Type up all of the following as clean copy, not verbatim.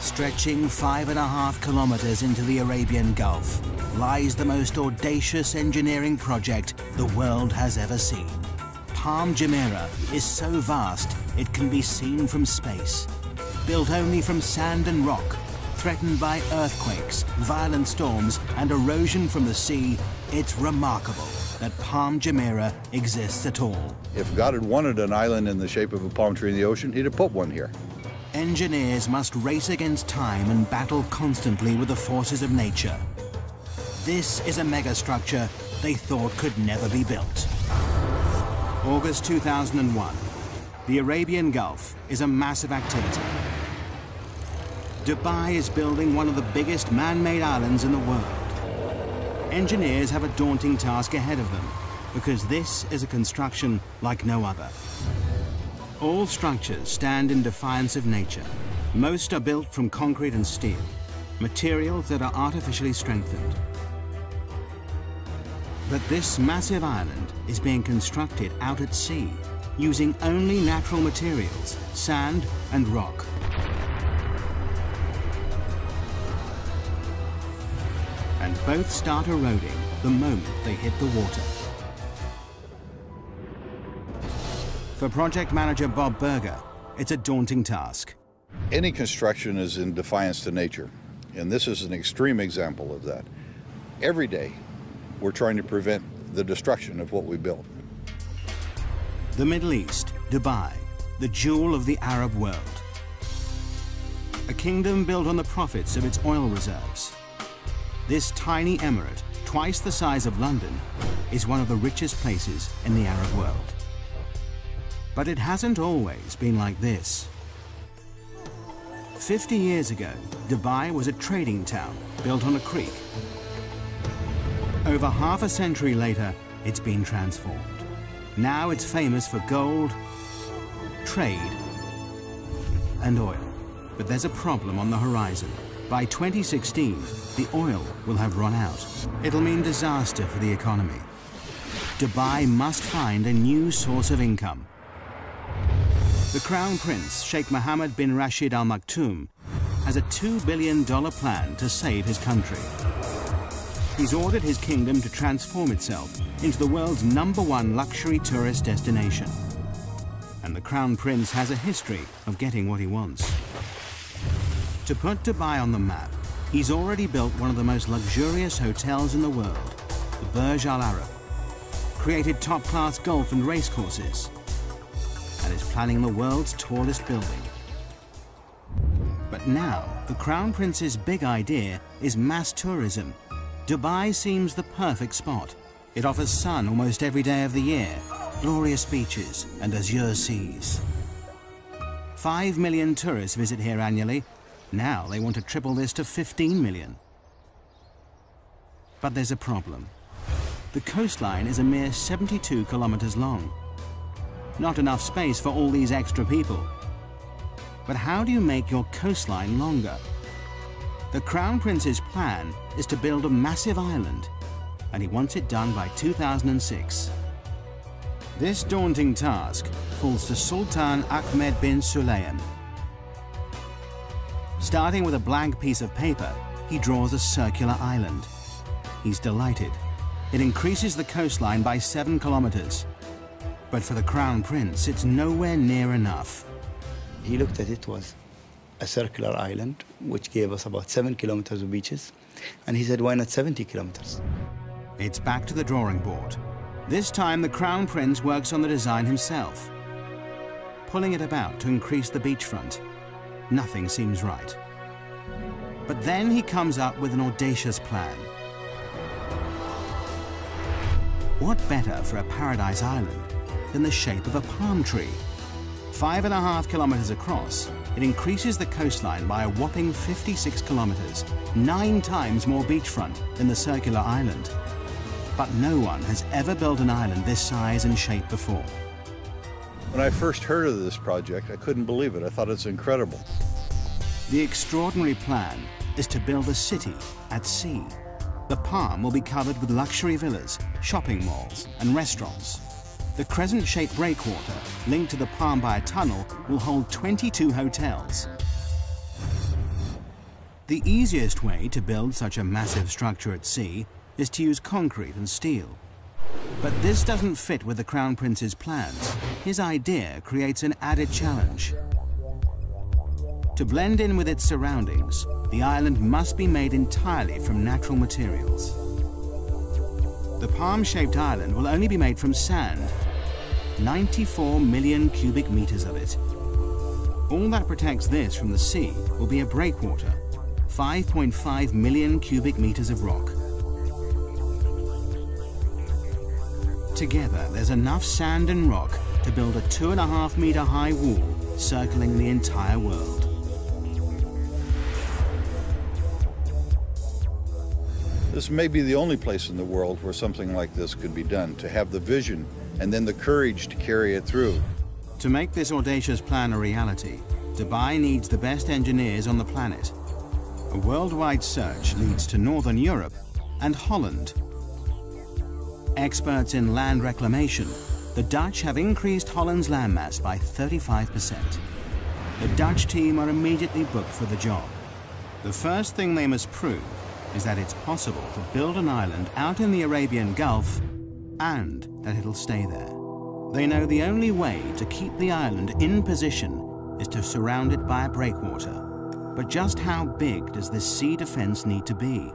Stretching 5.5 kilometers into the Arabian Gulf lies the most audacious engineering project the world has ever seen. Palm Jumeirah is so vast it can be seen from space. Built only from sand and rock, threatened by earthquakes, violent storms and erosion from the sea, it's remarkable that Palm Jumeirah exists at all. If God had wanted an island in the shape of a palm tree in the ocean, he'd have put one here. Engineers must race against time and battle constantly with the forces of nature. This is a megastructure they thought could never be built. August 2001. The Arabian Gulf is a massive activity. Dubai is building one of the biggest man-made islands in the world. Engineers have a daunting task ahead of them because this is a construction like no other. All structures stand in defiance of nature. Most are built from concrete and steel, materials that are artificially strengthened. But this massive island is being constructed out at sea, using only natural materials, sand and rock. And both start eroding the moment they hit the water. For project manager Bob Berger, it's a daunting task. Any construction is in defiance to nature, and this is an extreme example of that. Every day, we're trying to prevent the destruction of what we built. The Middle East, Dubai, the jewel of the Arab world. A kingdom built on the profits of its oil reserves. This tiny emirate, twice the size of London, is one of the richest places in the Arab world. But it hasn't always been like this. 50 years ago, Dubai was a trading town built on a creek. Over half a century later, it's been transformed. Now it's famous for gold, trade, and oil. But there's a problem on the horizon. By 2016, the oil will have run out. It'll mean disaster for the economy. Dubai must find a new source of income. The Crown Prince, Sheikh Mohammed bin Rashid Al Maktoum, has a $2 billion plan to save his country. He's ordered his kingdom to transform itself into the world's #1 luxury tourist destination. And the Crown Prince has a history of getting what he wants. To put Dubai on the map, he's already built one of the most luxurious hotels in the world, the Burj Al Arab, created top-class golf and race courses, and is planning the world's tallest building. But now, the Crown Prince's big idea is mass tourism. Dubai seems the perfect spot. It offers sun almost every day of the year, glorious beaches and azure seas. 5 million tourists visit here annually. Now they want to triple this to 15 million. But there's a problem. The coastline is a mere 72 kilometers long. Not enough space for all these extra people. But how do you make your coastline longer? The Crown Prince's plan is to build a massive island, and he wants it done by 2006. This daunting task falls to Sultan Ahmed bin Sulayman. Starting with a blank piece of paper, he draws a circular island. He's delighted. It increases the coastline by 7 kilometers. But for the Crown Prince, it's nowhere near enough. He looked at it was a circular island, which gave us about 7 kilometers of beaches. And he said, why not 70 kilometers? It's back to the drawing board. This time, the Crown Prince works on the design himself, pulling it about to increase the beachfront. Nothing seems right. But then he comes up with an audacious plan. What better for a paradise island than the shape of a palm tree? 5.5 kilometers across, it increases the coastline by a whopping 56 kilometers, 9 times more beachfront than the circular island. But no one has ever built an island this size and shape before. When I first heard of this project, I couldn't believe it. I thought it's incredible. The extraordinary plan is to build a city at sea. The Palm will be covered with luxury villas, shopping malls, and restaurants. The crescent-shaped breakwater, linked to the Palm by a tunnel, will hold 22 hotels. The easiest way to build such a massive structure at sea is to use concrete and steel. But this doesn't fit with the Crown Prince's plans. His idea creates an added challenge. To blend in with its surroundings, the island must be made entirely from natural materials. The palm-shaped island will only be made from sand, 94 million cubic meters of it. All that protects this from the sea will be a breakwater, 5.5 million cubic meters of rock. Together, there's enough sand and rock to build a 2.5-meter high wall circling the entire world. This may be the only place in the world where something like this could be done, to have the vision and then the courage to carry it through. To make this audacious plan a reality, Dubai needs the best engineers on the planet. A worldwide search leads to Northern Europe and Holland. Experts in land reclamation, the Dutch have increased Holland's landmass by 35%. The Dutch team are immediately booked for the job. The first thing they must prove is that it's possible to build an island out in the Arabian Gulf and that it'll stay there. They know the only way to keep the island in position is to surround it by a breakwater. But just how big does this sea defense need to be?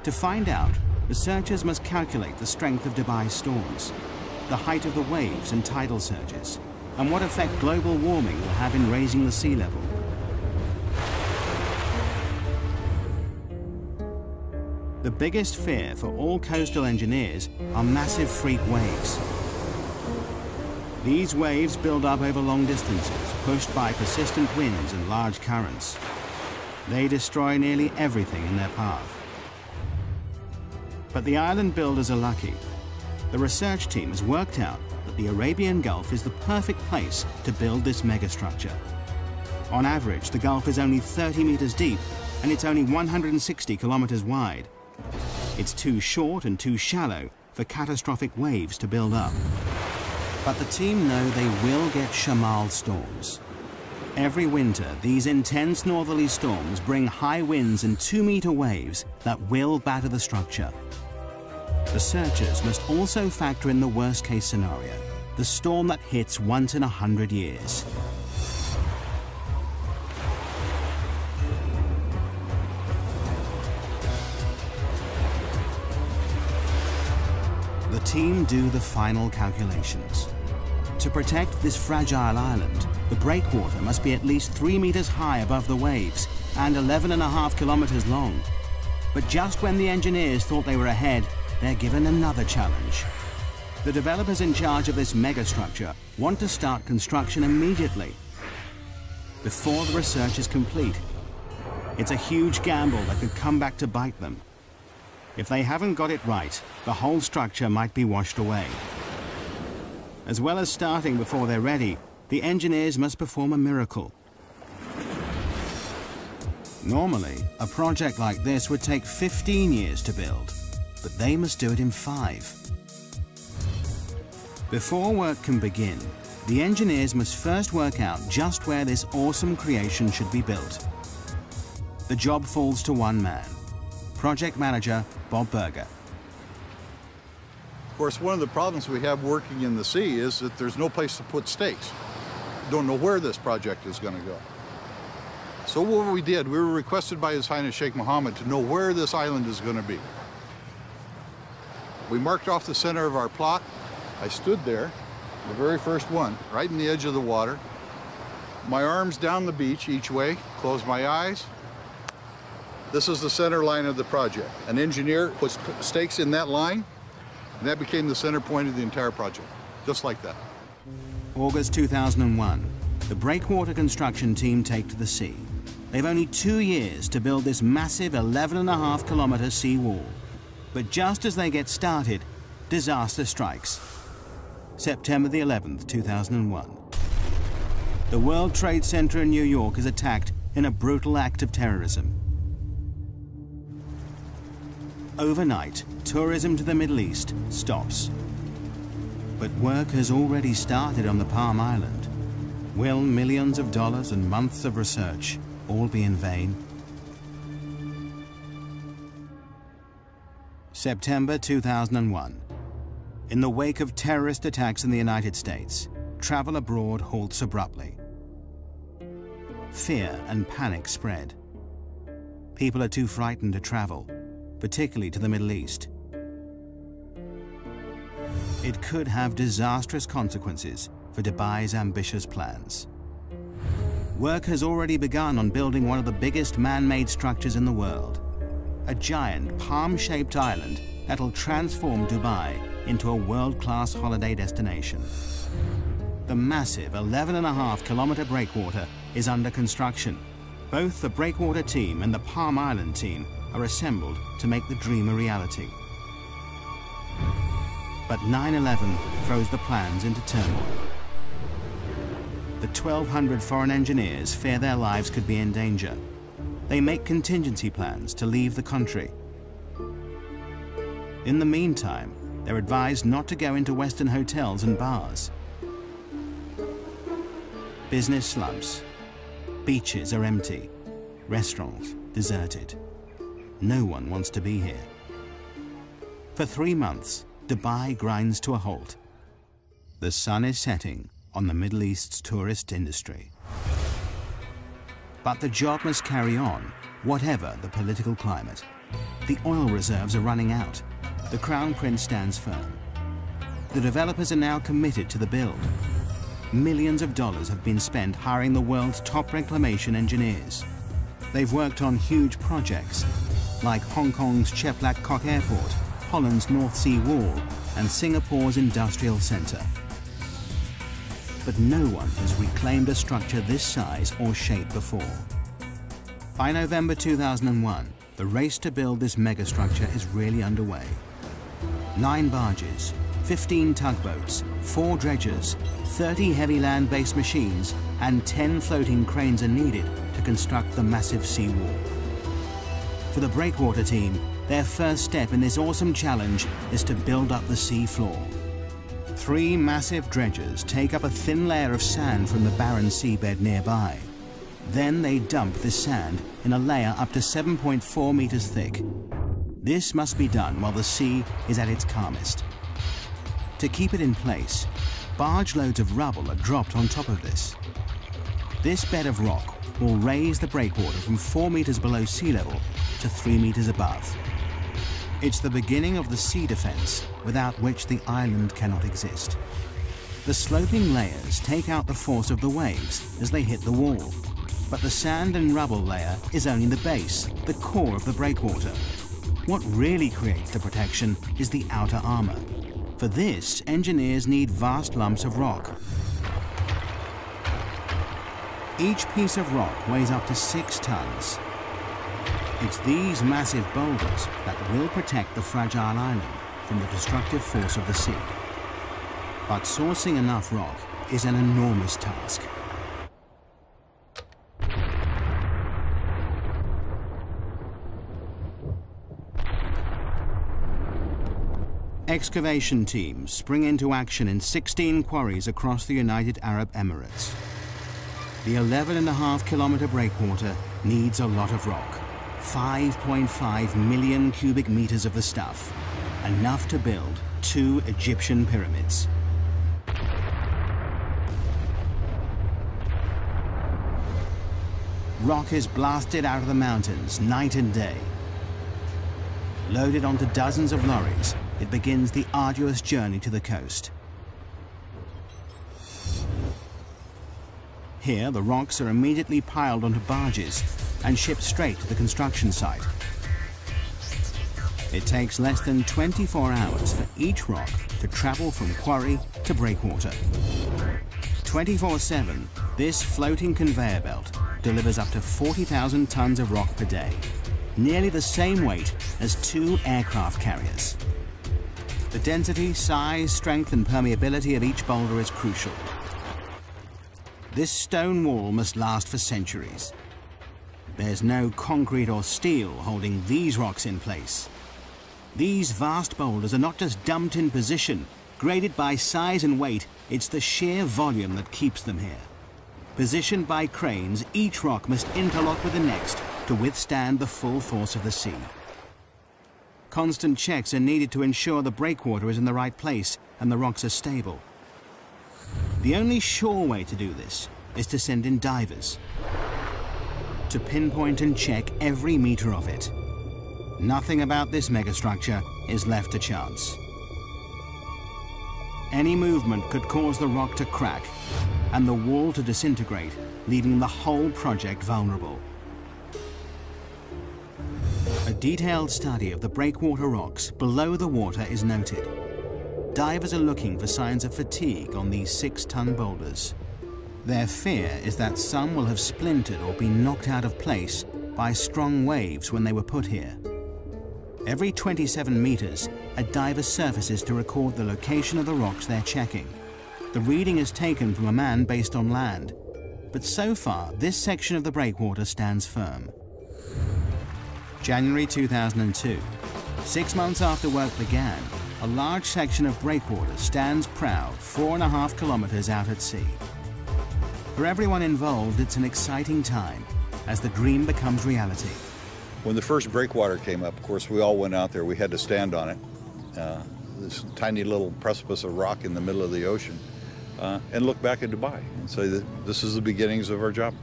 To find out, researchers must calculate the strength of Dubai's storms, the height of the waves and tidal surges, and what effect global warming will have in raising the sea level. The biggest fear for all coastal engineers are massive freak waves. These waves build up over long distances, pushed by persistent winds and large currents. They destroy nearly everything in their path. But the island builders are lucky. The research team has worked out that the Arabian Gulf is the perfect place to build this megastructure. On average, the Gulf is only 30 meters deep, and it's only 160 kilometers wide. It's too short and too shallow for catastrophic waves to build up. But the team know they will get Shamal storms. Every winter, these intense northerly storms bring high winds and 2-meter waves that will batter the structure. Researchers must also factor in the worst-case scenario, the storm that hits once in 100 years. The team do the final calculations. To protect this fragile island, the breakwater must be at least 3 meters high above the waves and 11.5 kilometers long. But just when the engineers thought they were ahead, they're given another challenge. The developers in charge of this megastructure want to start construction immediately, before the research is complete. It's a huge gamble that could come back to bite them. If they haven't got it right, the whole structure might be washed away. As well as starting before they're ready, the engineers must perform a miracle. Normally, a project like this would take 15 years to build, but they must do it in 5. Before work can begin, the engineers must first work out just where this awesome creation should be built. The job falls to one man, project manager Bob Berger. Of course, one of the problems we have working in the sea is that there's no place to put stakes. Don't know where this project is going to go. So what we did, we were requested by His Highness Sheikh Mohammed to know where this island is going to be. We marked off the center of our plot. I stood there, the very first one, right in the edge of the water. My arms down the beach each way, closed my eyes. This is the center line of the project. An engineer puts stakes in that line, and that became the center point of the entire project, just like that. August 2001, the breakwater construction team take to the sea. They've only 2 years to build this massive 11.5-kilometer sea wall. But just as they get started, disaster strikes. September the 11th, 2001. The World Trade Center in New York is attacked in a brutal act of terrorism. Overnight, tourism to the Middle East stops. But work has already started on the Palm Island. Will millions of dollars and months of research all be in vain? September 2001. In the wake of terrorist attacks in the United States, travel abroad halts abruptly. Fear and panic spread. People are too frightened to travel, particularly to the Middle East. It could have disastrous consequences for Dubai's ambitious plans. Work has already begun on building one of the biggest man-made structures in the world, a giant palm-shaped island that'll transform Dubai into a world-class holiday destination. The massive 11.5-kilometer breakwater is under construction. Both the breakwater team and the Palm Island team are assembled to make the dream a reality. But 9/11 throws the plans into turmoil. The 1,200 foreign engineers fear their lives could be in danger. They make contingency plans to leave the country. In the meantime, they're advised not to go into Western hotels and bars. Business slumps. Beaches are empty. Restaurants deserted. No one wants to be here. For 3 months, Dubai grinds to a halt. The sun is setting on the Middle East's tourist industry. But the job must carry on, whatever the political climate. The oil reserves are running out. The Crown Prince stands firm. The developers are now committed to the build. Millions of dollars have been spent hiring the world's top reclamation engineers. They've worked on huge projects, like Hong Kong's Cheplak Kok Airport, Holland's North Sea Wall, and Singapore's industrial centre. But no one has reclaimed a structure this size or shape before. By November 2001, the race to build this megastructure is really underway. 9 barges, 15 tugboats, 4 dredgers, 30 heavy land-based machines, and 10 floating cranes are needed to construct the massive seawall. For the breakwater team, their first step in this awesome challenge is to build up the sea floor. 3 massive dredgers take up a thin layer of sand from the barren seabed nearby. Then they dump this sand in a layer up to 7.4 meters thick. This must be done while the sea is at its calmest. To keep it in place, barge loads of rubble are dropped on top of this. This bed of rock will raise the breakwater from 4 meters below sea level to 3 meters above. It's the beginning of the sea defense, without which the island cannot exist. The sloping layers take out the force of the waves as they hit the wall, but the sand and rubble layer is only the base, the core of the breakwater. What really creates the protection is the outer armor. For this, engineers need vast lumps of rock. Each piece of rock weighs up to 6 tons. It's these massive boulders that will protect the fragile island from the destructive force of the sea. But sourcing enough rock is an enormous task. Excavation teams spring into action in 16 quarries across the United Arab Emirates. The 11.5-kilometer breakwater needs a lot of rock. 5.5 million cubic meters of the stuff, enough to build 2 Egyptian pyramids. Rock is blasted out of the mountains night and day. Loaded onto dozens of lorries, it begins the arduous journey to the coast. Here, the rocks are immediately piled onto barges and shipped straight to the construction site. It takes less than 24 hours for each rock to travel from quarry to breakwater. 24/7, this floating conveyor belt delivers up to 40,000 tons of rock per day, nearly the same weight as 2 aircraft carriers. The density, size, strength, and permeability of each boulder is crucial. This stone wall must last for centuries. There's no concrete or steel holding these rocks in place. These vast boulders are not just dumped in position, graded by size and weight, it's the sheer volume that keeps them here. Positioned by cranes, each rock must interlock with the next to withstand the full force of the sea. Constant checks are needed to ensure the breakwater is in the right place and the rocks are stable. The only sure way to do this is to send in divers to pinpoint and check every meter of it. Nothing about this megastructure is left to chance. Any movement could cause the rock to crack and the wall to disintegrate, leaving the whole project vulnerable. A detailed study of the breakwater rocks below the water is noted. Divers are looking for signs of fatigue on these 6-ton boulders. Their fear is that some will have splintered or been knocked out of place by strong waves when they were put here. Every 27 meters, a diver surfaces to record the location of the rocks they're checking. The reading is taken from a man based on land, but so far this section of the breakwater stands firm. January 2002. 6 months after work began, a large section of breakwater stands proud 4.5 kilometers out at sea. For everyone involved, it's an exciting time as the dream becomes reality. When the first breakwater came up, of course, we all went out there. We had to stand on it, this tiny little precipice of rock in the middle of the ocean, and look back at Dubai and say that this is the beginnings of our job.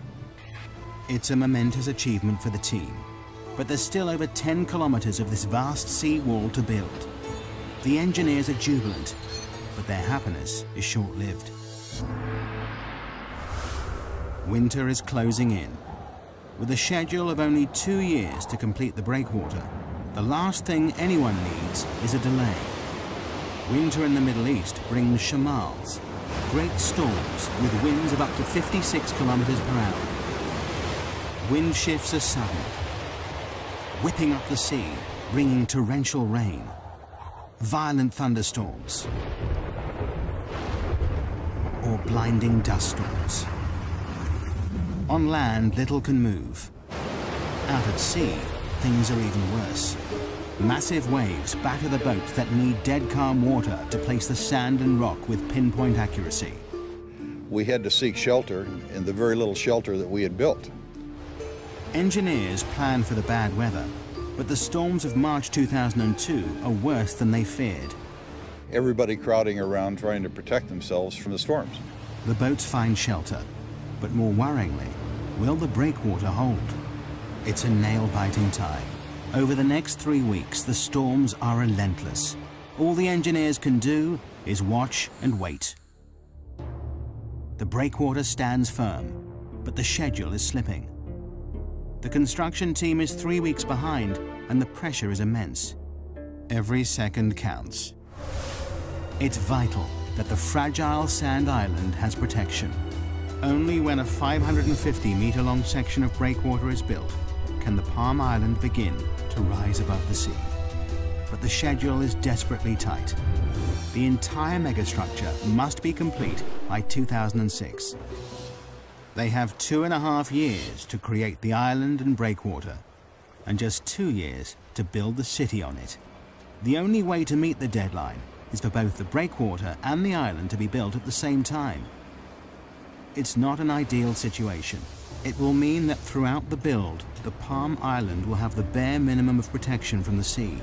It's a momentous achievement for the team, but there's still over 10 kilometers of this vast sea wall to build. The engineers are jubilant, but their happiness is short-lived. Winter is closing in. With a schedule of only 2 years to complete the breakwater, the last thing anyone needs is a delay. Winter in the Middle East brings shamals, great storms with winds of up to 56 kilometers per hour. Wind shifts are sudden, whipping up the sea, bringing torrential rain, violent thunderstorms, or blinding dust storms. On land, little can move. Out at sea, things are even worse. Massive waves batter the boats that need dead calm water to place the sand and rock with pinpoint accuracy. We had to seek shelter in the very little shelter that we had built. Engineers planned for the bad weather, but the storms of March 2002 are worse than they feared. Everybody crowding around trying to protect themselves from the storms. The boats find shelter, but more worryingly, will the breakwater hold? It's a nail-biting time. Over the next 3 weeks, the storms are relentless. All the engineers can do is watch and wait. The breakwater stands firm, but the schedule is slipping. The construction team is 3 weeks behind, and the pressure is immense. Every second counts. It's vital that the fragile sand island has protection. Only when a 550-meter-long section of breakwater is built can the Palm Island begin to rise above the sea. But the schedule is desperately tight. The entire megastructure must be complete by 2006. They have 2.5 years to create the island and breakwater, and just 2 years to build the city on it. The only way to meet the deadline is for both the breakwater and the island to be built at the same time. It's not an ideal situation. It will mean that throughout the build, the Palm Island will have the bare minimum of protection from the sea.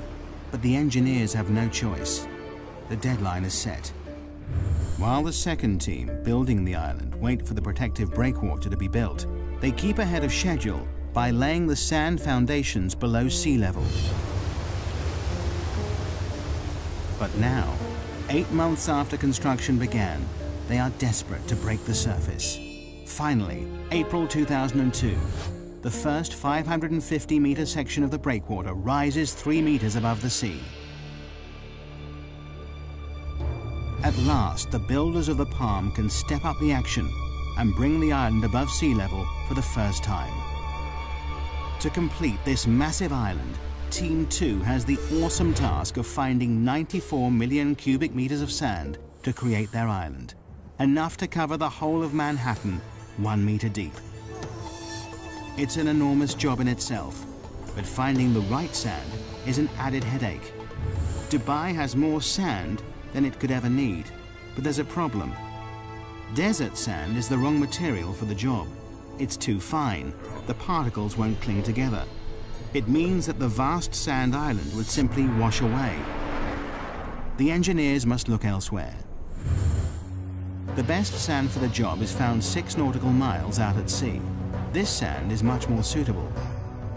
But the engineers have no choice. The deadline is set. While the second team building the island wait for the protective breakwater to be built, they keep ahead of schedule by laying the sand foundations below sea level. But now, 8 months after construction began, they are desperate to break the surface. Finally, April 2002, the first 550-meter section of the breakwater rises 3 meters above the sea. At last, the builders of the Palm can step up the action and bring the island above sea level for the first time. To complete this massive island, Team 2 has the awesome task of finding 94 million cubic meters of sand to create their island, enough to cover the whole of Manhattan 1 meter deep. It's an enormous job in itself, but finding the right sand is an added headache. Dubai has more sand than it could ever need, but there's a problem. Desert sand is the wrong material for the job. It's too fine. The particles won't cling together. It means that the vast sand island would simply wash away. The engineers must look elsewhere. The best sand for the job is found 6 nautical miles out at sea. This sand is much more suitable.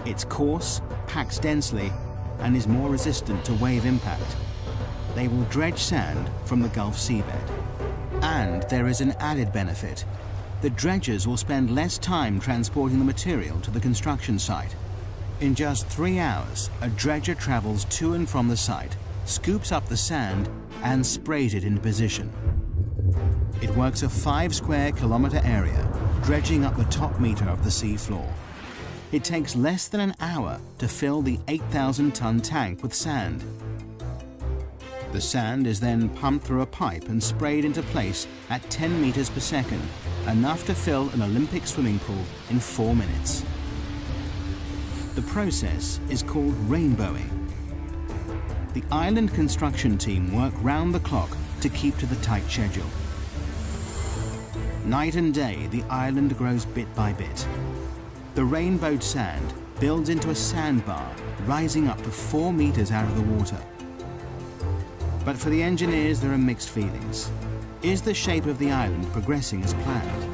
It's coarse, packs densely, and is more resistant to wave impact. They will dredge sand from the Gulf seabed. And there is an added benefit. The dredgers will spend less time transporting the material to the construction site. In just 3 hours, a dredger travels to and from the site, scoops up the sand, and sprays it into position. It works a 5 square kilometer area, dredging up the top meter of the sea floor. It takes less than an hour to fill the 8,000-ton tank with sand. The sand is then pumped through a pipe and sprayed into place at 10 meters per second, enough to fill an Olympic swimming pool in 4 minutes. The process is called rainbowing. The island construction team work round the clock to keep to the tight schedule. Night and day, the island grows bit by bit. The rainbowed sand builds into a sandbar, rising up to 4 meters out of the water. But for the engineers, there are mixed feelings. Is the shape of the island progressing as planned?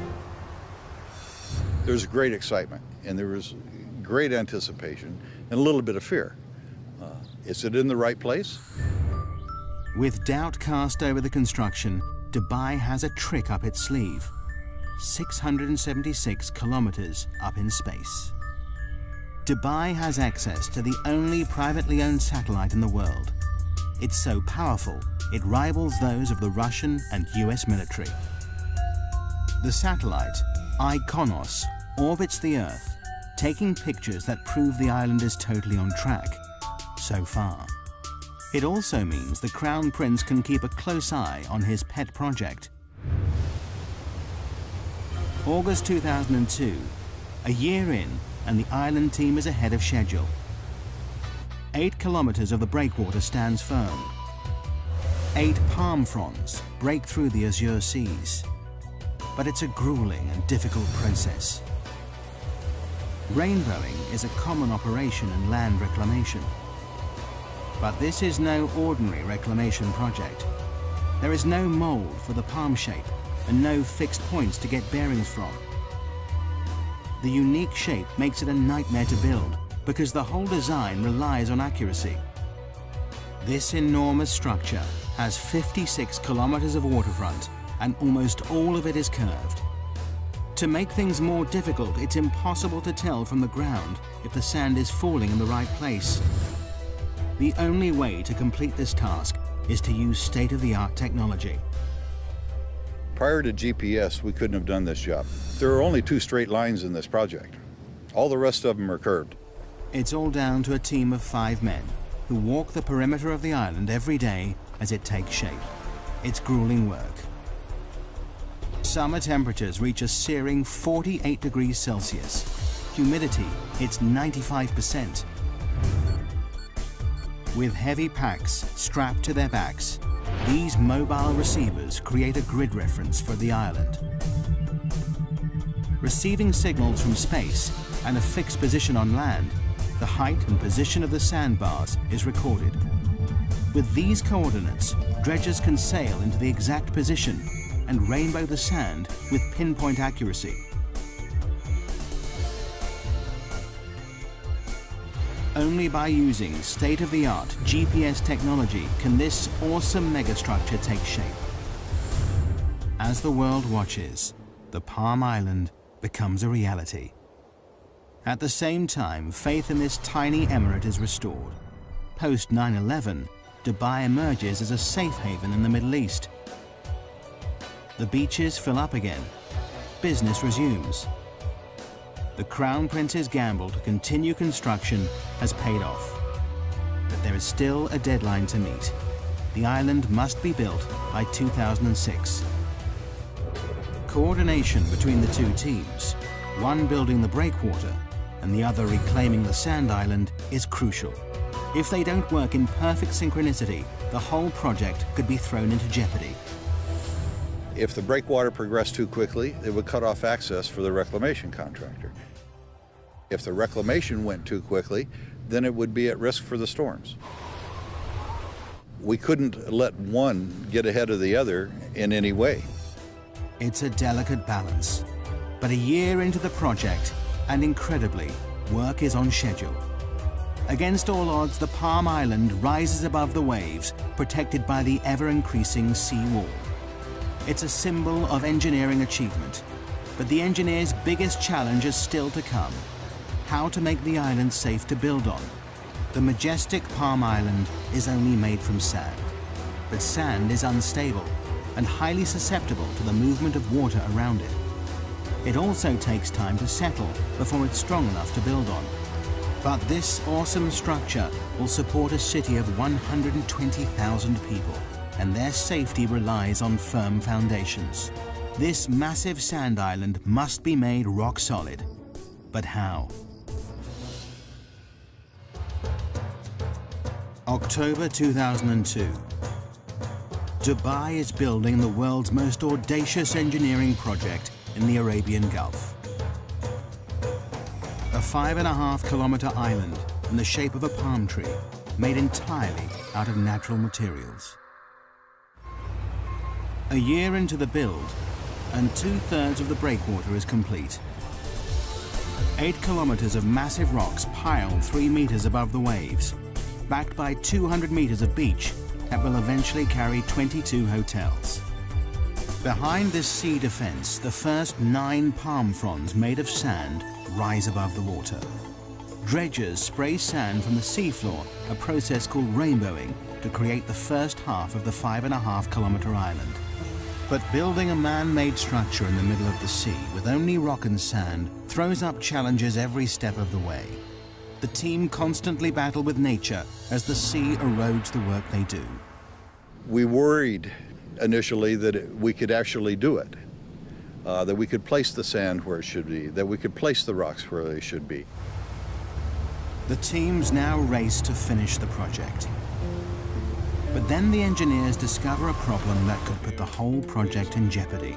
There's great excitement, and there was great anticipation and a little bit of fear. Is it in the right place? With doubt cast over the construction, Dubai has a trick up its sleeve. 676 kilometers up in space. Dubai has access to the only privately owned satellite in the world. It's so powerful, it rivals those of the Russian and US military. The satellite, IKONOS, orbits the Earth, taking pictures that prove the island is totally on track, so far. It also means the Crown Prince can keep a close eye on his pet project. August 2002, a year in, and the island team is ahead of schedule. 8 kilometers of the breakwater stands firm. 8 palm fronds break through the azure seas. But it's a grueling and difficult process. Rainbowing is a common operation in land reclamation. But this is no ordinary reclamation project. There is no mold for the palm shape and no fixed points to get bearings from. The unique shape makes it a nightmare to build because the whole design relies on accuracy. This enormous structure has 56 kilometers of waterfront and almost all of it is curved. To make things more difficult, it's impossible to tell from the ground if the sand is falling in the right place. The only way to complete this task is to use state-of-the-art technology. Prior to GPS, we couldn't have done this job. There are only 2 straight lines in this project. All the rest of them are curved. It's all down to a team of 5 men who walk the perimeter of the island every day as it takes shape. It's grueling work. Summer temperatures reach a searing 48 degrees Celsius. Humidity hits 95%. With heavy packs strapped to their backs, these mobile receivers create a grid reference for the island. Receiving signals from space and a fixed position on land, the height and position of the sandbars is recorded. With these coordinates, dredgers can sail into the exact position and rainbow the sand with pinpoint accuracy. Only by using state-of-the-art GPS technology can this awesome megastructure take shape. As the world watches, the Palm Island becomes a reality. At the same time, faith in this tiny emirate is restored. Post 9/11, Dubai emerges as a safe haven in the Middle East. The beaches fill up again. Business resumes. The Crown Prince's gamble to continue construction has paid off. But there is still a deadline to meet. The island must be built by 2006. Coordination between the 2 teams, one building the breakwater and the other reclaiming the sand island, is crucial. If they don't work in perfect synchronicity, the whole project could be thrown into jeopardy. If the breakwater progressed too quickly, it would cut off access for the reclamation contractor. If the reclamation went too quickly, then it would be at risk for the storms. We couldn't let one get ahead of the other in any way. It's a delicate balance. But a year into the project, and incredibly, work is on schedule. Against all odds, the Palm Island rises above the waves, protected by the ever-increasing sea wall. It's a symbol of engineering achievement. But the engineers' biggest challenge is still to come: how to make the island safe to build on. The majestic Palm Island is only made from sand. But sand is unstable and highly susceptible to the movement of water around it. It also takes time to settle before it's strong enough to build on. But this awesome structure will support a city of 120,000 people, and their safety relies on firm foundations. This massive sand island must be made rock solid. But how? October 2002. Dubai is building the world's most audacious engineering project in the Arabian Gulf. A 5.5-kilometer island in the shape of a palm tree, made entirely out of natural materials. A year into the build, and 2/3 of the breakwater is complete. 8 kilometers of massive rocks piled 3 meters above the waves, backed by 200 meters of beach that will eventually carry 22 hotels. Behind this sea defense, the first 9 palm fronds made of sand rise above the water. Dredgers spray sand from the seafloor, a process called rainbowing, to create the first half of the 5.5-kilometer island. But building a man-made structure in the middle of the sea with only rock and sand throws up challenges every step of the way. The team constantly battle with nature as the sea erodes the work they do. We worried initially that we could actually do it, that we could place the sand where it should be, that we could place the rocks where they should be. The teams now race to finish the project. But then the engineers discover a problem that could put the whole project in jeopardy.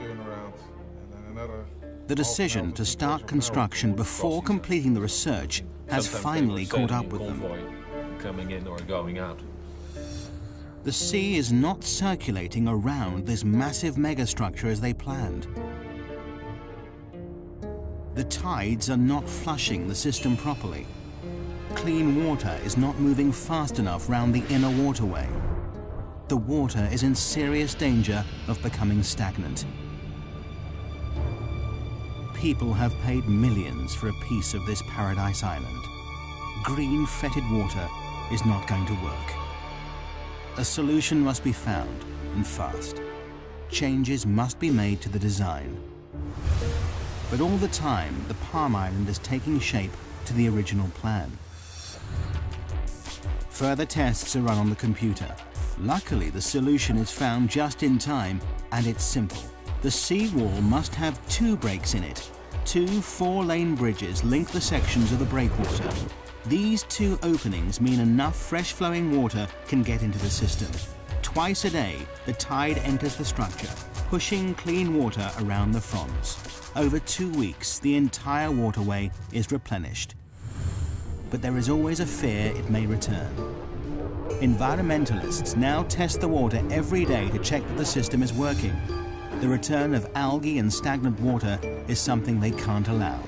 The decision to start construction before completing the research has finally caught up with them. Coming in or going out. The sea is not circulating around this massive megastructure as they planned. The tides are not flushing the system properly. Clean water is not moving fast enough round the inner waterway. The water is in serious danger of becoming stagnant. People have paid millions for a piece of this paradise island. Green, fetid water is not going to work. A solution must be found, and fast. Changes must be made to the design. But all the time, the Palm Island is taking shape to the original plan. Further tests are run on the computer. Luckily, the solution is found just in time, and it's simple. The seawall must have 2 breaks in it. 2 4-lane bridges link the sections of the breakwater. These 2 openings mean enough fresh-flowing water can get into the system. Twice a day, the tide enters the structure, pushing clean water around the fronds. Over 2 weeks, the entire waterway is replenished. But there is always a fear it may return. Environmentalists now test the water every day to check that the system is working. The return of algae and stagnant water is something they can't allow.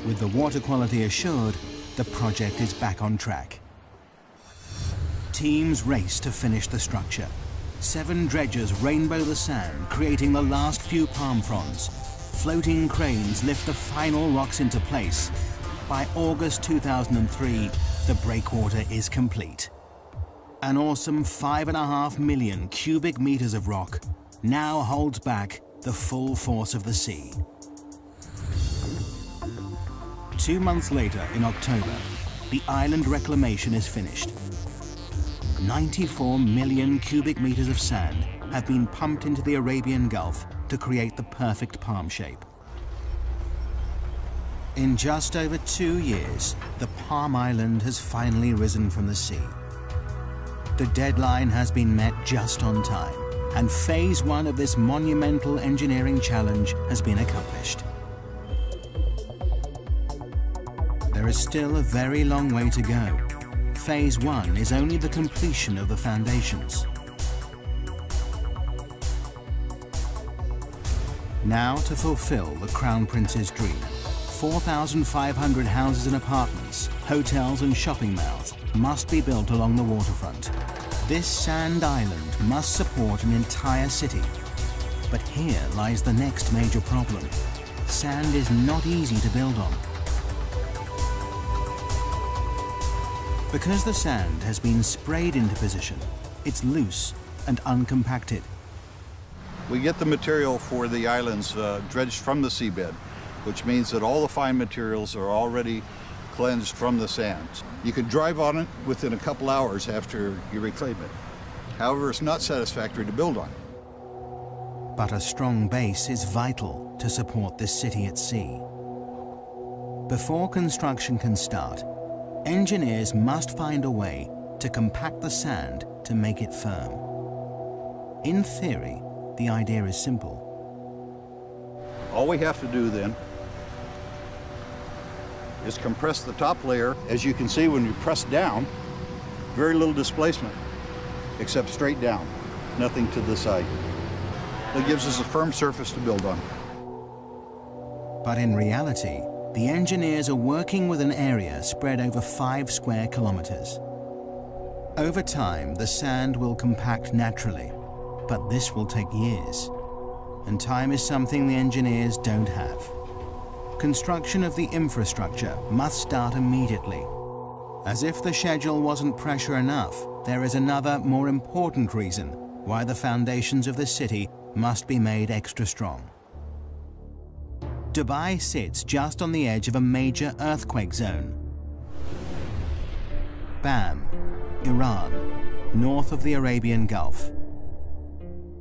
With the water quality assured, the project is back on track. Teams race to finish the structure. 7 dredgers rainbow the sand, creating the last few palm fronds. Floating cranes lift the final rocks into place. By August 2003, the breakwater is complete. An awesome 5.5 million cubic meters of rock now holds back the full force of the sea. 2 months later, in October, the island reclamation is finished. 94 million cubic meters of sand have been pumped into the Arabian Gulf to create the perfect palm shape. In just over 2 years, the Palm Island has finally risen from the sea. The deadline has been met just on time, and phase 1 of this monumental engineering challenge has been accomplished. there is still a very long way to go. Phase 1 is only the completion of the foundations. Now to fulfill the Crown Prince's dream. 4,500 houses and apartments, hotels and shopping malls must be built along the waterfront. This sand island must support an entire city. But here lies the next major problem. Sand is not easy to build on. Because the sand has been sprayed into position, it's loose and uncompacted. We get the material for the islands dredged from the seabed, which means that all the fine materials are already cleansed from the sands. You can drive on it within a couple hours after you reclaim it. However, it's not satisfactory to build on. But a strong base is vital to support this city at sea. Before construction can start, engineers must find a way to compact the sand to make it firm. In theory, the idea is simple. All we have to do then is compress the top layer. As you can see, when you press down, very little displacement, except straight down, nothing to the side. That gives us a firm surface to build on. But in reality, the engineers are working with an area spread over 5 square kilometers. Over time, the sand will compact naturally, but this will take years. And time is something the engineers don't have. Construction of the infrastructure must start immediately. As if the schedule wasn't pressure enough, there is another, more important reason why the foundations of the city must be made extra strong. Dubai sits just on the edge of a major earthquake zone. Bam, Iran, north of the Arabian Gulf.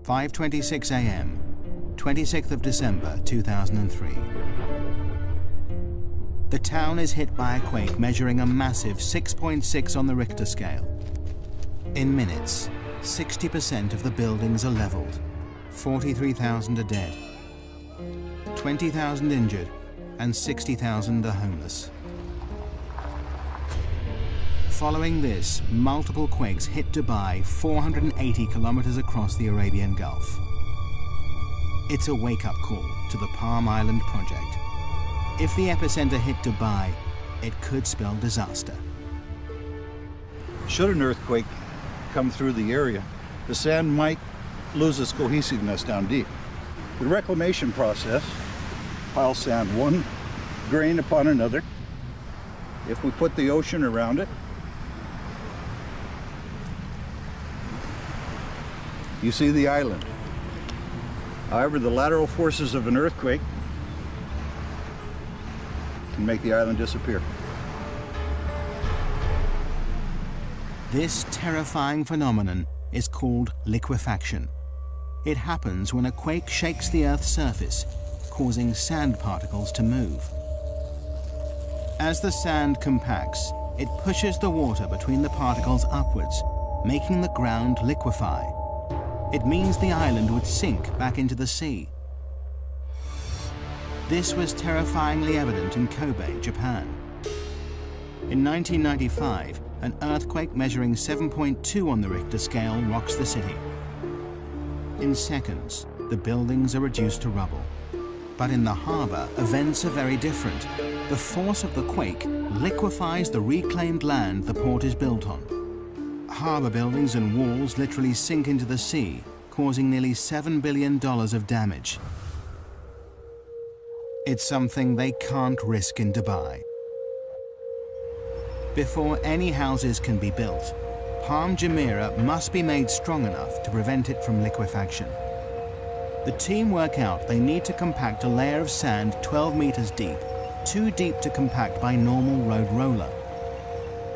5:26 a.m., 26th of December 2003. The town is hit by a quake measuring a massive 6.6 on the Richter scale. In minutes, 60% of the buildings are leveled. 43,000 are dead, 20,000 injured, and 60,000 are homeless. Following this, multiple quakes hit Dubai 480 kilometers across the Arabian Gulf. It's a wake-up call to the Palm Island project. If the epicenter hit Dubai, it could spell disaster. Should an earthquake come through the area, the sand might lose its cohesiveness down deep. The reclamation process piles sand one grain upon another. If we put the ocean around it, you see the island. However, the lateral forces of an earthquake can make the island disappear. This terrifying phenomenon is called liquefaction. It happens when a quake shakes the Earth's surface, causing sand particles to move. As the sand compacts, it pushes the water between the particles upwards, making the ground liquefy. It means the island would sink back into the sea. This was terrifyingly evident in Kobe, Japan. In 1995, an earthquake measuring 7.2 on the Richter scale rocks the city. In seconds, the buildings are reduced to rubble. But in the harbor, events are very different. The force of the quake liquefies the reclaimed land the port is built on. Harbor buildings and walls literally sink into the sea, causing nearly $7 billion of damage. It's something they can't risk in Dubai. Before any houses can be built, Palm Jumeirah must be made strong enough to prevent it from liquefaction. The team work out they need to compact a layer of sand 12 meters deep, too deep to compact by normal road roller.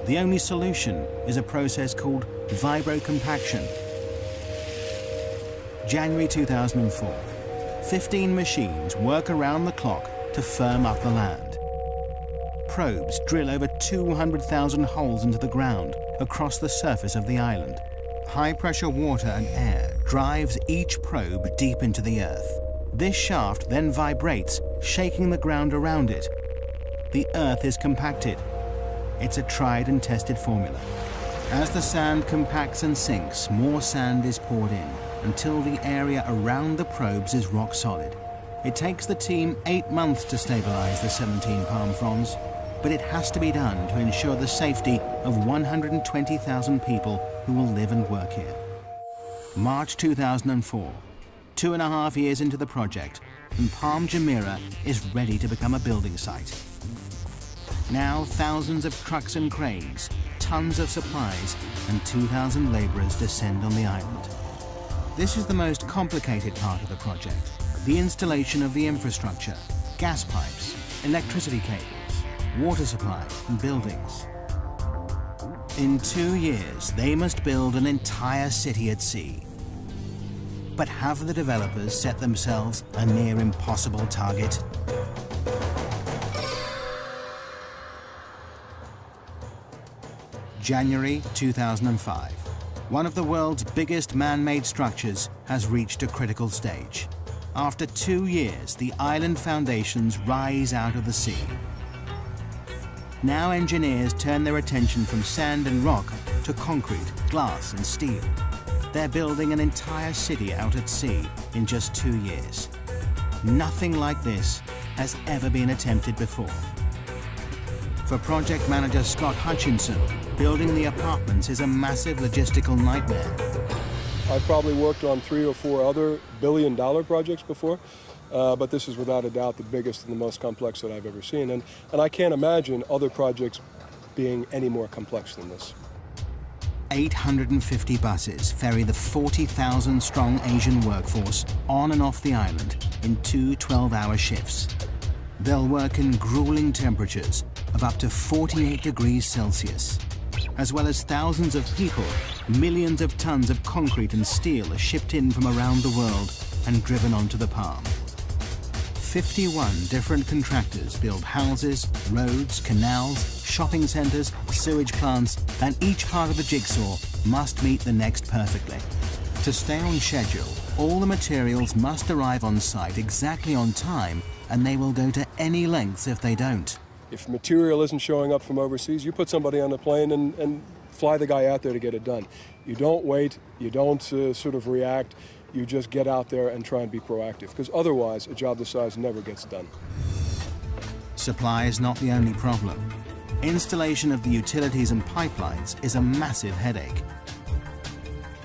The only solution is a process called vibrocompaction. January 2004. 15 machines work around the clock to firm up the land. Probes drill over 200,000 holes into the ground across the surface of the island. High-pressure water and air drives each probe deep into the earth. This shaft then vibrates, shaking the ground around it. the earth is compacted. It's a tried and tested formula. As the sand compacts and sinks, more sand is poured in until the area around the probes is rock solid. It takes the team 8 months to stabilize the 17 palm fronds, but it has to be done to ensure the safety of 120,000 people who will live and work here. March 2004, 2.5 years into the project, and Palm Jumeirah is ready to become a building site. Now thousands of trucks and cranes, tons of supplies, and 2,000 laborers descend on the island. This is the most complicated part of the project, the installation of the infrastructure, gas pipes, electricity cables, water supply, and buildings. In 2 years, they must build an entire city at sea. But have the developers set themselves a near impossible target? January 2005. One of the world's biggest man-made structures has reached a critical stage. After 2 years, the island foundations rise out of the sea. Now engineers turn their attention from sand and rock to concrete, glass and steel. They're building an entire city out at sea in just 2 years. Nothing like this has ever been attempted before. For project manager Scott Hutchinson, building the apartments is a massive logistical nightmare. I've probably worked on 3 or 4 other billion-dollar projects before, but this is without a doubt the biggest and the most complex that I've ever seen. And I can't imagine other projects being any more complex than this. 850 buses ferry the 40,000-strong Asian workforce on and off the island in 2 12-hour shifts. They'll work in grueling temperatures of up to 48 degrees Celsius. As well as thousands of people, millions of tons of concrete and steel are shipped in from around the world and driven onto the Palm. 51 different contractors build houses, roads, canals, shopping centres, sewage plants, and each part of the jigsaw must meet the next perfectly. To stay on schedule, all the materials must arrive on site exactly on time, and they will go to any lengths if they don't. If material isn't showing up from overseas, you put somebody on the plane and fly the guy out there to get it done. You don't wait, you don't sort of react, you just get out there and try and be proactive, because otherwise a job this size never gets done. Supply is not the only problem. Installation of the utilities and pipelines is a massive headache.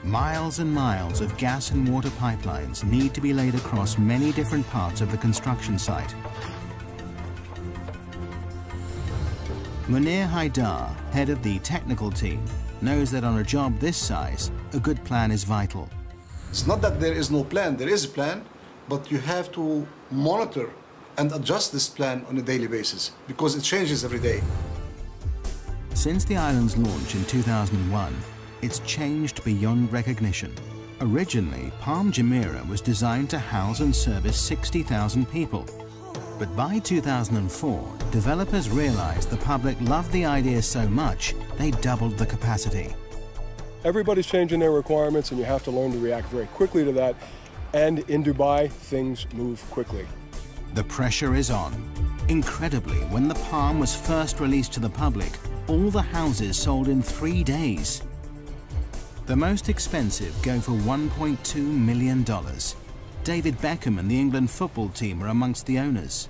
Miles and miles of gas and water pipelines need to be laid across many different parts of the construction site. Munir Haidar, head of the technical team, knows that on a job this size, a good plan is vital. It's not that there is no plan, there is a plan, but you have to monitor and adjust this plan on a daily basis because it changes every day. Since the island's launch in 2001, it's changed beyond recognition. Originally, Palm Jumeirah was designed to house and service 60,000 people. But by 2004, developers realized the public loved the idea so much, they doubled the capacity. Everybody's changing their requirements, and you have to learn to react very quickly to that. And in Dubai, things move quickly. The pressure is on. Incredibly, when the Palm was first released to the public, all the houses sold in 3 days. The most expensive go for $1.2 million. David Beckham and the England football team are amongst the owners.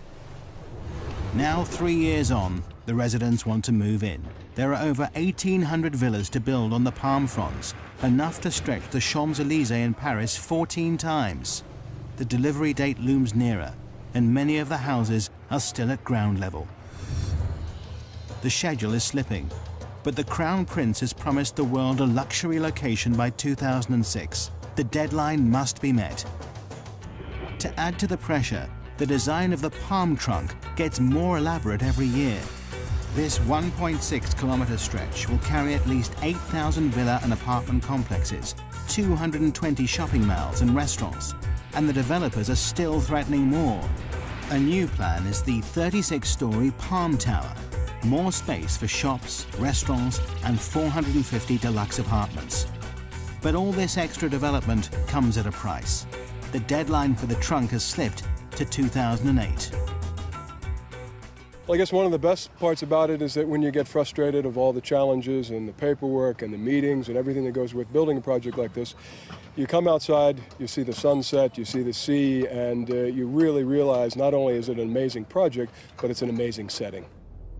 Now, 3 years on, the residents want to move in. There are over 1,800 villas to build on the palm fronds, enough to stretch the Champs-Élysées in Paris 14 times. The delivery date looms nearer, and many of the houses are still at ground level. The schedule is slipping, but the Crown Prince has promised the world a luxury location by 2006. The deadline must be met. To add to the pressure, the design of the palm trunk gets more elaborate every year. This 1.6-kilometer stretch will carry at least 8,000 villa and apartment complexes, 220 shopping malls and restaurants, and the developers are still threatening more. A new plan is the 36-story Palm Tower, more space for shops, restaurants, and 450 deluxe apartments. But all this extra development comes at a price. The deadline for the trunk has slipped to 2008. Well, I guess one of the best parts about it is that when you get frustrated of all the challenges and the paperwork and the meetings and everything that goes with building a project like this, you come outside, you see the sunset, you see the sea, and you really realize not only is it an amazing project, but it's an amazing setting.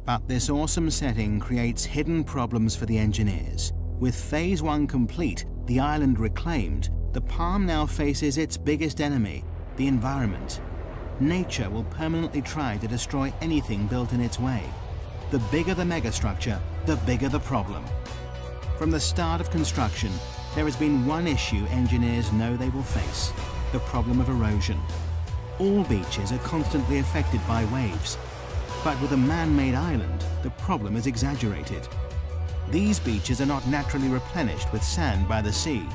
But this awesome setting creates hidden problems for the engineers. With Phase 1 complete, the island reclaimed, the Palm now faces its biggest enemy, the environment. Nature will permanently try to destroy anything built in its way. The bigger the megastructure, the bigger the problem. From the start of construction, there has been one issue engineers know they will face: the problem of erosion. All beaches are constantly affected by waves, but with a man-made island, the problem is exaggerated. These beaches are not naturally replenished with sand by the sea.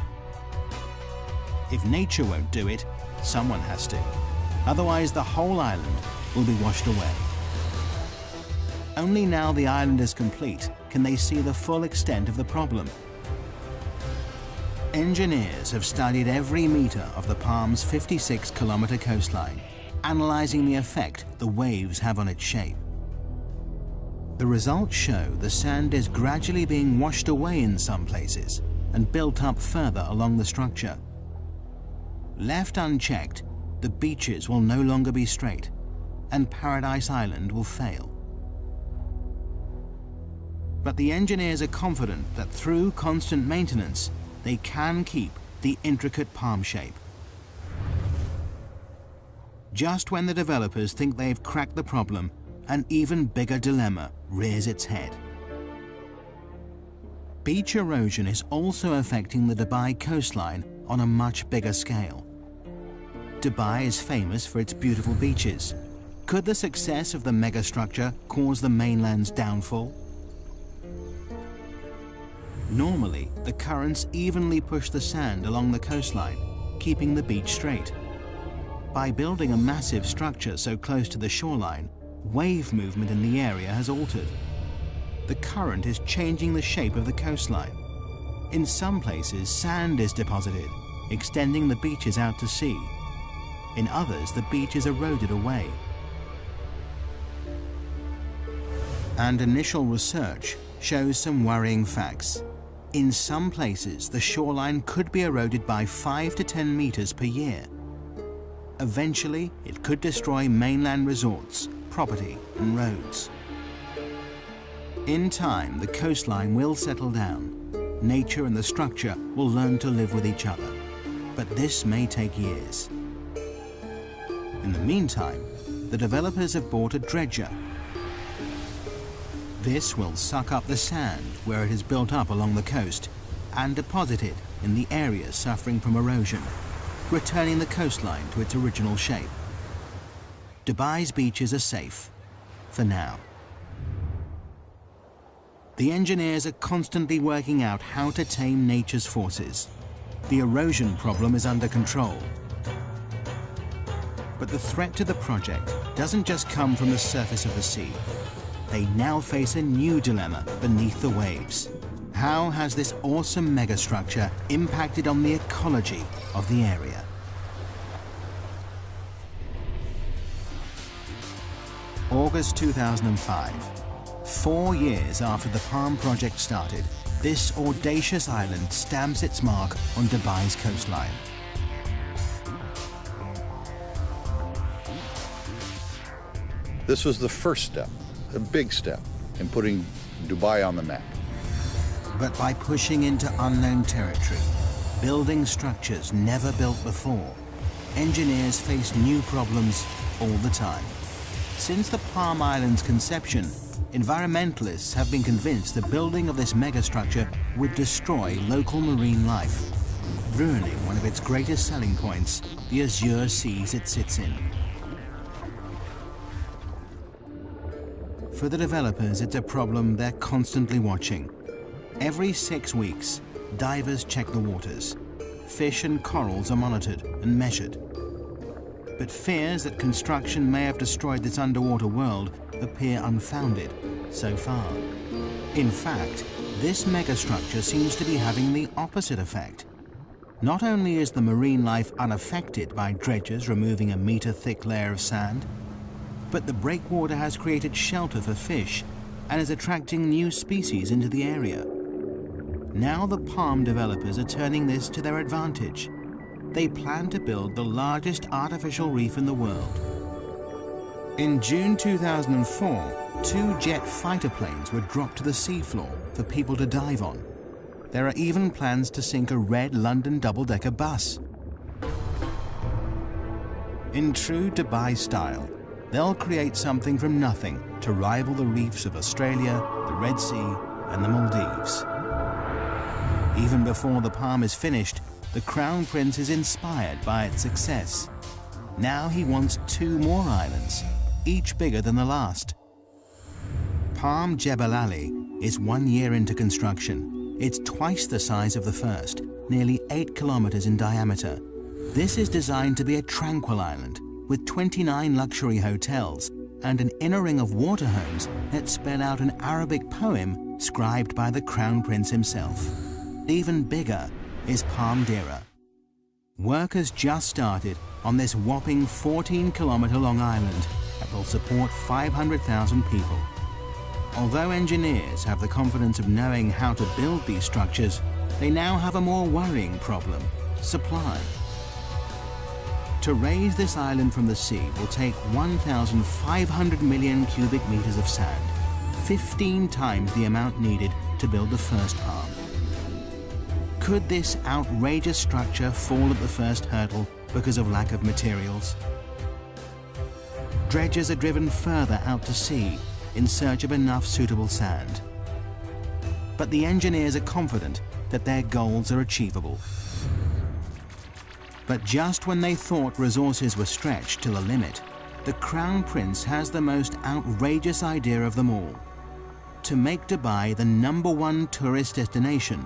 If nature won't do it, someone has to. Otherwise, the whole island will be washed away. Only now the island is complete can they see the full extent of the problem. Engineers have studied every meter of the Palm's 56-kilometer coastline, analyzing the effect the waves have on its shape. The results show the sand is gradually being washed away in some places and built up further along the structure. Left unchecked, the beaches will no longer be straight, and Paradise Island will fail. But the engineers are confident that through constant maintenance, they can keep the intricate palm shape. Just when the developers think they've cracked the problem, an even bigger dilemma rears its head. Beach erosion is also affecting the Dubai coastline on a much bigger scale. Dubai is famous for its beautiful beaches. Could the success of the megastructure cause the mainland's downfall? Normally, the currents evenly push the sand along the coastline, keeping the beach straight. By building a massive structure so close to the shoreline, wave movement in the area has altered. The current is changing the shape of the coastline. In some places, sand is deposited, extending the beaches out to sea. In others, the beach is eroded away. And initial research shows some worrying facts. In some places, the shoreline could be eroded by 5 to 10 meters per year. Eventually, it could destroy mainland resorts, property, and roads. In time, the coastline will settle down. Nature and the structure will learn to live with each other. But this may take years. In the meantime, the developers have bought a dredger. This will suck up the sand where it is built up along the coast and deposit it in the areas suffering from erosion, returning the coastline to its original shape. Dubai's beaches are safe, for now. The engineers are constantly working out how to tame nature's forces. The erosion problem is under control. But the threat to the project doesn't just come from the surface of the sea. They now face a new dilemma beneath the waves. How has this awesome megastructure impacted on the ecology of the area? August 2005. 4 years after the Palm project started, this audacious island stamps its mark on Dubai's coastline. This was the first step, a big step, in putting Dubai on the map. But by pushing into unknown territory, building structures never built before, engineers face new problems all the time. Since the Palm Island's conception, environmentalists have been convinced the building of this megastructure would destroy local marine life, ruining one of its greatest selling points, the azure seas it sits in. For the developers, it's a problem they're constantly watching. Every 6 weeks, divers check the waters. Fish and corals are monitored and measured. But fears that construction may have destroyed this underwater world appear unfounded so far. In fact, this megastructure seems to be having the opposite effect. Not only is the marine life unaffected by dredgers removing a meter-thick layer of sand, But the breakwater has created shelter for fish and is attracting new species into the area. Now the Palm developers are turning this to their advantage. They plan to build the largest artificial reef in the world. In June 2004, 2 jet fighter planes were dropped to the seafloor for people to dive on. There are even plans to sink a red London double-decker bus. In true Dubai style, they'll create something from nothing to rival the reefs of Australia, the Red Sea, and the Maldives. Even before the Palm is finished, the Crown Prince is inspired by its success. Now he wants 2 more islands, each bigger than the last. Palm Jebel Ali is 1 year into construction. It's twice the size of the first, nearly 8 kilometers in diameter. This is designed to be a tranquil island with 29 luxury hotels and an inner ring of water homes that spell out an Arabic poem scribed by the Crown Prince himself. Even bigger is Palm Jumeirah. Work has just started on this whopping 14-kilometer-long island that will support 500,000 people. Although engineers have the confidence of knowing how to build these structures, they now have a more worrying problem: supply. To raise this island from the sea will take 1,500 million cubic meters of sand, 15 times the amount needed to build the first Palm. Could this outrageous structure fall at the first hurdle because of lack of materials? Dredgers are driven further out to sea in search of enough suitable sand. But the engineers are confident that their goals are achievable. But just when they thought resources were stretched to the limit, the Crown Prince has the most outrageous idea of them all. To make Dubai the #1 tourist destination,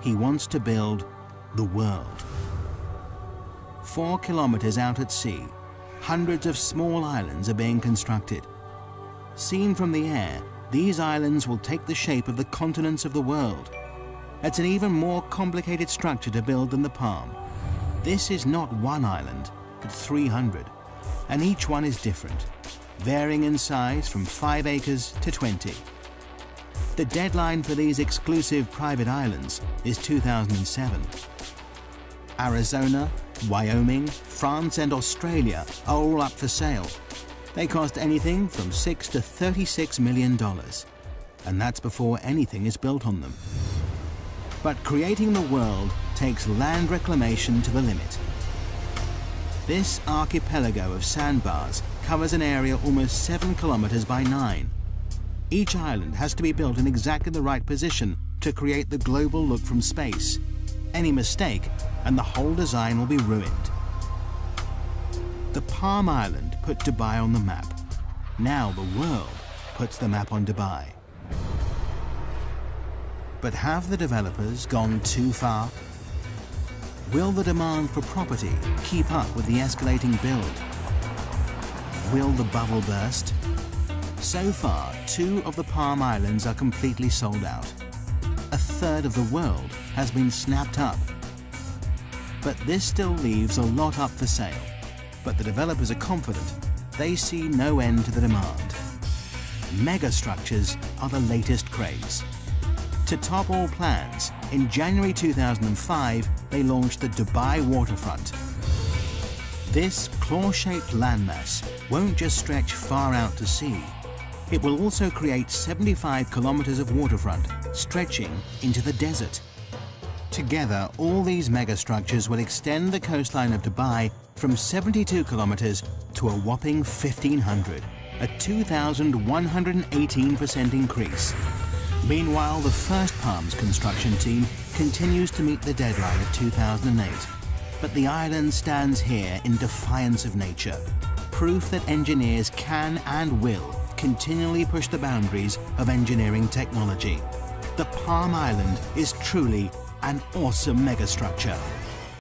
he wants to build the world. 4 kilometers out at sea, hundreds of small islands are being constructed. Seen from the air, these islands will take the shape of the continents of the world. It's an even more complicated structure to build than the Palm. This is not 1 island, but 300, and each one is different, varying in size from 5 acres to 20. The deadline for these exclusive private islands is 2007. Arizona, Wyoming, France and Australia are all up for sale. They cost anything from $6 to $36 million, and that's before anything is built on them. But creating the world takes land reclamation to the limit. This archipelago of sandbars covers an area almost 7 kilometers by 9. Each island has to be built in exactly the right position to create the global look from space. Any mistake, and the whole design will be ruined. The Palm Island put Dubai on the map. Now the world puts the map on Dubai. But have the developers gone too far? Will the demand for property keep up with the escalating build? Will the bubble burst? So far, 2 of the Palm Islands are completely sold out. A third of the world has been snapped up. But this still leaves a lot up for sale. But the developers are confident they see no end to the demand. Megastructures are the latest craze. To top all plans, in January 2005, they launched the Dubai waterfront. This claw-shaped landmass won't just stretch far out to sea. It will also create 75 kilometers of waterfront, stretching into the desert. Together, all these megastructures will extend the coastline of Dubai from 72 kilometers to a whopping 1,500, a 2,118% increase. Meanwhile, the first Palm's construction team continues to meet the deadline of 2008. But the island stands here in defiance of nature, proof that engineers can and will continually push the boundaries of engineering technology. The Palm Island is truly an awesome megastructure.